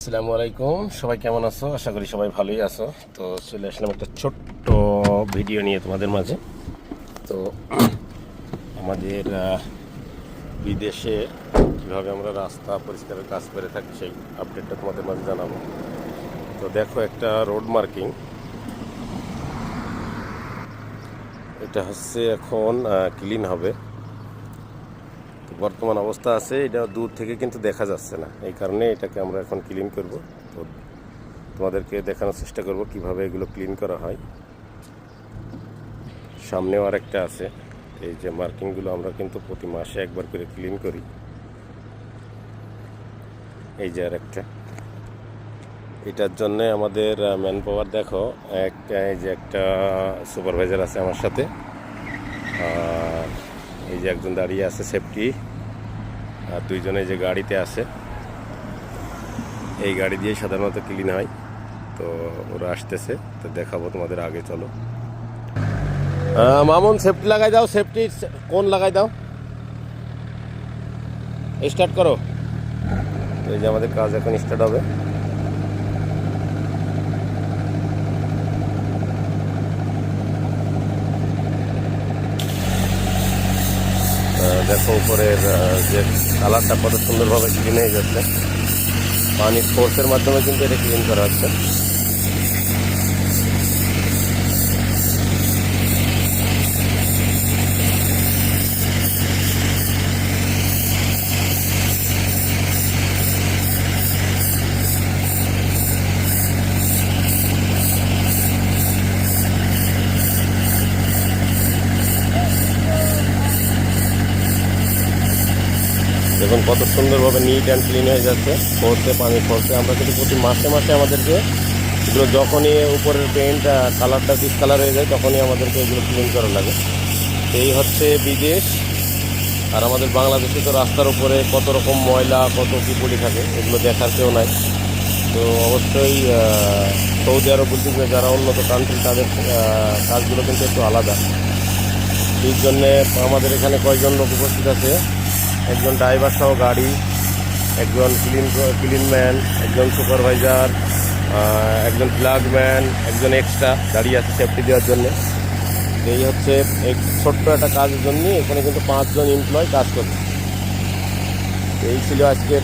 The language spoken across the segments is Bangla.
আসসালামু আলাইকুম, সবাই কেমন আছো? আশা করি সবাই ভালোই আছো। তো চলে আসলাম একটা ছোট্ট ভিডিও নিয়ে তোমাদের মাঝে। তো আমাদের বিদেশে কীভাবে আমরা রাস্তা পরিষ্কারের কাজ করে থাকি সেই আপডেটটা তোমাদের মাঝে জানাবো। তো দেখো, একটা রোড মার্কিং, এটা হচ্ছে এখন ক্লিন হবে। তো বর্তমান অবস্থা আছে, এটা দূর থেকে কিন্তু দেখা যাচ্ছে না, এই কারণে এটাকে আমরা এখন ক্লিন করব। তো তোমাদেরকে দেখানোর চেষ্টা করব কিভাবে এগুলো ক্লিন করা হয়। সামনেও আরেকটা আছে, এই যে মার্কিংগুলো আমরা কিন্তু প্রতি মাসে একবার করে ক্লিন করি। এই যে আরেকটা, এটার জন্য আমাদের ম্যান পাওয়ার দেখো, এই যে একটা সুপারভাইজার আছে আমার সাথে, আর এই যে একজন দাঁড়িয়ে আছে সেফটি, আর দুইজনে যে গাড়িতে আছে, এই গাড়ি দিয়ে সাধারণত ক্লিন হয়। তো ওরা আসতেছে, তো দেখাবো তোমাদের, আগে চলো। মামুন, সেফটি লাগাই দাও, সেফটি কোন লাগাই দাও, স্টার্ট করো। এই যে আমাদের কাজ এখন স্টার্ট হবে। দেখো উপরের যে কালারটা কত সুন্দরভাবে ক্লিন হয়ে যাচ্ছে, পানির ফোর্সের মাধ্যমে কিন্তু এটা ক্লিন করা হচ্ছে। দেখুন কত সুন্দরভাবে নিট অ্যান্ড ক্লিন হয়ে যাচ্ছে ফোর্সে, পানির ফোর্সে। আমরা কিন্তু প্রতি মাসে মাসে আমাদেরকে এগুলো, যখনই উপরের পেন্ট কালারটা ডিসকালার হয়ে যায়, তখনই আমাদেরকে এগুলো ক্লিন করা লাগে। এই হচ্ছে বিদেশ। আর আমাদের বাংলাদেশে তো রাস্তার উপরে কত রকম ময়লা, কত কী পড়ে থাকে, এগুলো দেখার কেউ নাই। তো অবশ্যই সৌদি আরব বলতে যারা উন্নত কান্ট্রি, তাদের কাজগুলো কিন্তু একটু আলাদা। এই জন্যে আমাদের এখানে কয়েকজন লোক উপস্থিত আছে, একজন ড্রাইভার সহ গাড়ি, একজন ক্লিনম্যান, একজন সুপারভাইজার, একজন প্লাগম্যান, একজন এক্সট্রা দাঁড়িয়ে আছে সেফটি দেওয়ার জন্য। এই হচ্ছে এই ছোট্ট একটা কাজের জন্য এখানে কিন্তু 5 জন এমপ্লয় কাজ করছে। এই ছিল আজকের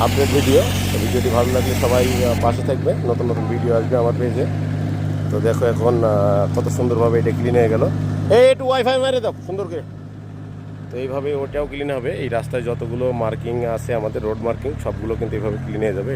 আপডেট ভিডিও। ভিডিওটি ভালো লাগলে সবাই পাশে থাকবে, নতুন নতুন ভিডিও আসবে আমার পেজে। তো দেখো এখন কত সুন্দরভাবে এটা ক্লিন হয়ে গেল। একটু ওয়াইফাই মেরে দাও সুন্দর করে। তো এইভাবে ওটাও ক্লিন হবে। এই রাস্তায় যতগুলো মার্কিং আছে আমাদের, রোড মার্কিং, সবগুলো কিন্তু এইভাবে ক্লিন হয়ে যাবে।